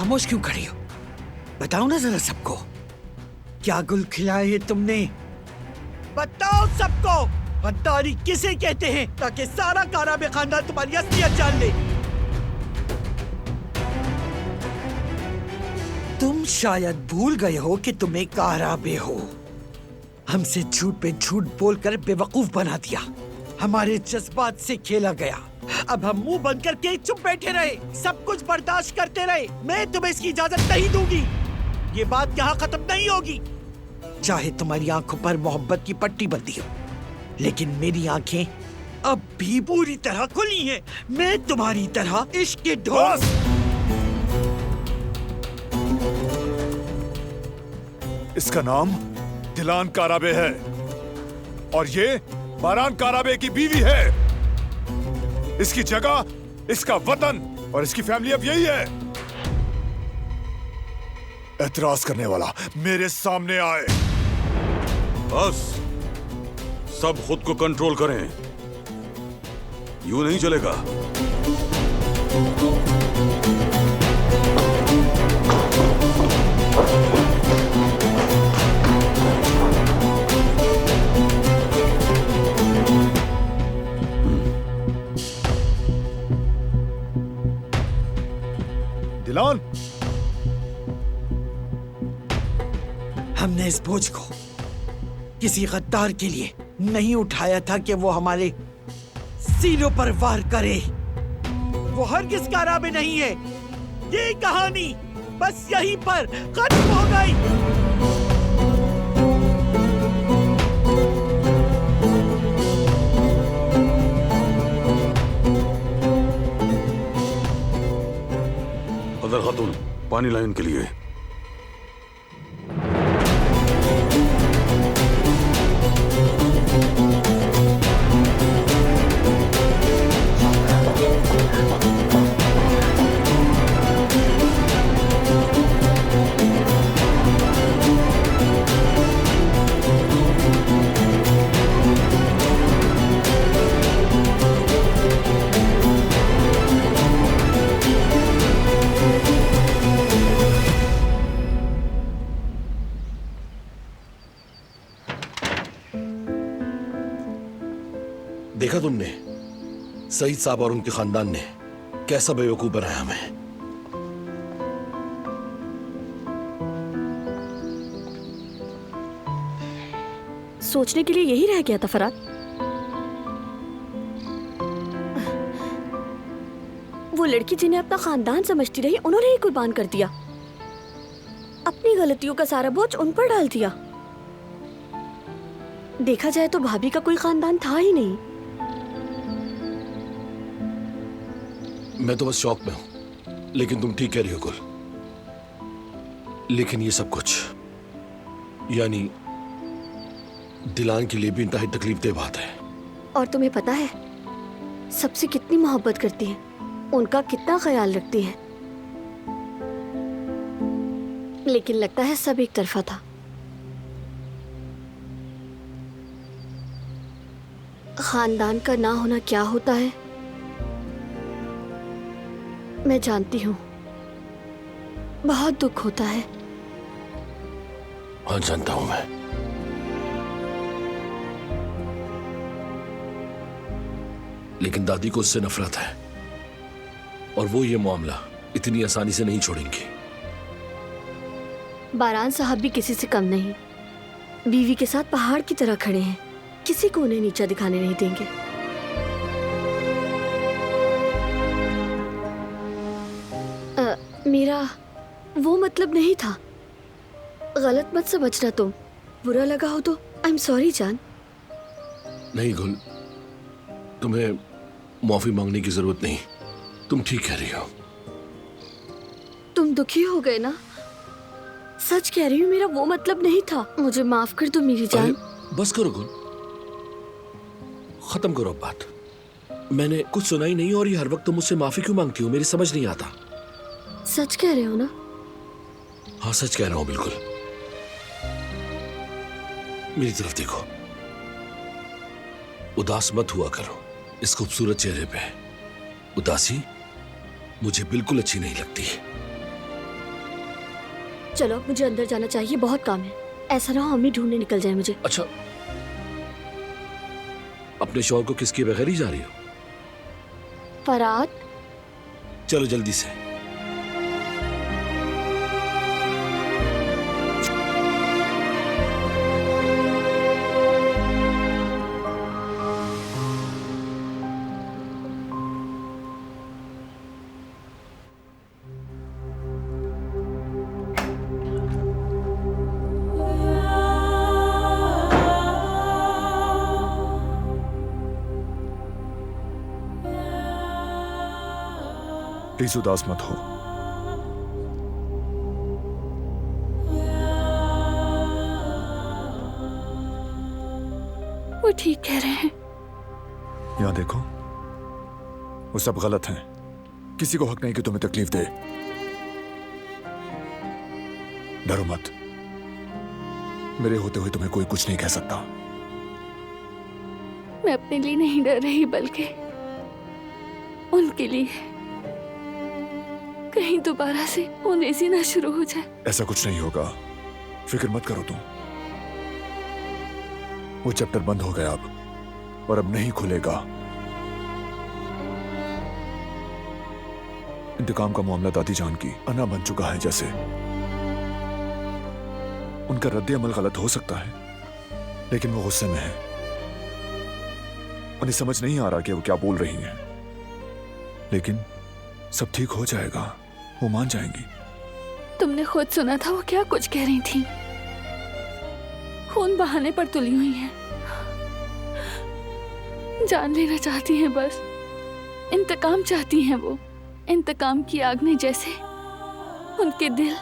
खामोश क्यों खड़ी हो? बताओ ना जरा सबको, क्या गुल खिलाए है तुमने? बताओ सबको, गद्दारी किसे कहते हैं, ताकि सारा काराबे खानदान तुम्हारी असलियत जान ले। तुम शायद भूल गए हो कि तुम एक काराबे हो। हमसे झूठ पे झूठ बोलकर बेवकूफ बना दिया, हमारे जज्बात से खेला गया। अब हम मुंह बंद करके चुप बैठे रहे, सब कुछ बर्दाश्त करते रहे। मैं तुम्हें इसकी इजाजत नहीं दूंगी। ये बात यहाँ खत्म नहीं होगी। चाहे तुम्हारी आंखों पर मोहब्बत की पट्टी बंधी हो, लेकिन मेरी आंखें अब भी पूरी तरह खुली हैं। मैं तुम्हारी तरह इश्क के ढोल। इसका नाम दिलान काराबे है और ये बारान काराबे की बीवी है। इसकी जगह, इसका वतन और इसकी फैमिली अब यही है। एतराज करने वाला मेरे सामने आए। बस सब खुद को कंट्रोल करें, यूं नहीं चलेगा। दिलान, हमने इस बोझ को किसी गद्दार के लिए नहीं उठाया था कि वो हमारे सीनों पर वार करे। वो हरगिज़ काराबे नहीं है। ये कहानी बस यहीं पर खत्म हो गई। अदर खातून, पानी लाइन के लिए। देखा तुमने, सईद साहब और उनके खानदान ने कैसा बेवकूफ बनाया हमें। सोचने के लिए यही रह गया था फराद। वो लड़की जिन्हें अपना खानदान समझती रही, उन्होंने ही कुर्बान कर दिया। अपनी गलतियों का सारा बोझ उन पर डाल दिया। देखा जाए तो भाभी का कोई खानदान था ही नहीं। मैं तो बस शौक में हूं, लेकिन तुम ठीक कह रही हो गुल। लेकिन ये सब कुछ यानी दिलान के लिए भी इंतहाई तकलीफदेह बात है। और तुम्हें पता है सबसे कितनी मोहब्बत करती है, उनका कितना ख्याल रखती है। लेकिन लगता है सब एक तरफा था। खानदान का ना होना क्या होता है मैं जानती हूँ। बहुत दुख होता है। हाँ, जानता हूं मैं। लेकिन दादी को उससे नफरत है और वो ये मामला इतनी आसानी से नहीं छोड़ेंगी। बारान साहब भी किसी से कम नहीं, बीवी के साथ पहाड़ की तरह खड़े हैं। किसी को उन्हें नीचा दिखाने नहीं देंगे। मेरा वो मतलब नहीं था, गलत मत समझना तुम। बुरा लगा हो तो आई एम सॉरी जान। नहीं गुल, तुम्हें माफी मांगने की जरूरत नहीं। तुम ठीक कह रही हो। तुम दुखी हो गए ना? सच कह रही हूँ, मेरा वो मतलब नहीं था। मुझे माफ कर दो मेरी जान। बस करो गुल, खत्म करो अब बात। मैंने कुछ सुना ही नहीं और ये हर वक्त तुम मुझसे माफी क्यों मांगती हो, मेरी समझ नहीं आता। सच कह रहे हो ना? हाँ, सच कह रहा हूं बिल्कुल। मेरी तरफ देखो, उदास मत हुआ करो। इस खूबसूरत चेहरे पे उदासी मुझे बिल्कुल अच्छी नहीं लगती। चलो मुझे अंदर जाना चाहिए, बहुत काम है। ऐसा ना हो अम्मी ढूंढने निकल जाए मुझे। अच्छा, अपने शौहर को किसके बगैर ही जा रही हो? फराद, चलो जल्दी से। प्लीज उदास मत हो। वो ठीक कह रहे हैं। यहां देखो, वो सब गलत हैं। किसी को हक नहीं कि तुम्हें तकलीफ दे। डरो मत, मेरे होते हुए तुम्हें कोई कुछ नहीं कह सकता। मैं अपने लिए नहीं डर रही, बल्कि उनके लिए। कहीं दोबारा से उन्हें ना शुरू हो जाए। ऐसा कुछ नहीं होगा, फिक्र मत करो तुम। वो चैप्टर बंद हो गया अब, और अब नहीं खुलेगा। इंतकाम का मामला दादी जान की अना बन चुका है जैसे। उनका रद्द अमल गलत हो सकता है, लेकिन वो गुस्से में है। उन्हें समझ नहीं आ रहा कि वो क्या बोल रही हैं। लेकिन सब ठीक हो जाएगा, वो मान जाएंगी। तुमने खुद सुना था वो क्या कुछ कह रही थी। खून बहाने पर तुली हुई है, जान लेना चाहती हैं बस। इंतकाम चाहती हैं वो, इंतकाम की आग ने जैसे उनके दिल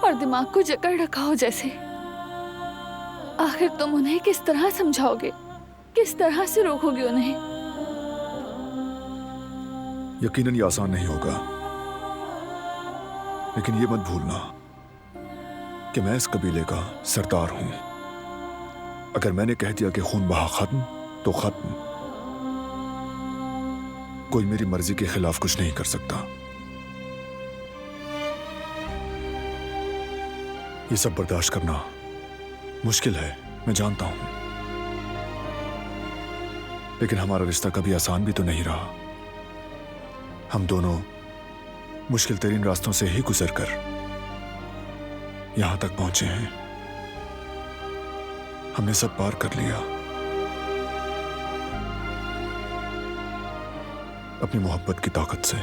और दिमाग को जकड़ रखा हो जैसे। आखिर तुम उन्हें किस तरह समझाओगे, किस तरह से रोकोगे उन्हें? यकीनन ये आसान नहीं होगा, लेकिन ये मत भूलना कि मैं इस कबीले का सरदार हूं। अगर मैंने कह दिया कि खून बहा खत्म तो खत्म। कोई मेरी मर्जी के खिलाफ कुछ नहीं कर सकता। ये सब बर्दाश्त करना मुश्किल है, मैं जानता हूं, लेकिन हमारा रिश्ता कभी आसान भी तो नहीं रहा। हम दोनों मुश्किल तरीन रास्तों से ही गुजरकर यहां तक पहुंचे हैं। हमने सब पार कर लिया। अपनी मोहब्बत की ताकत से।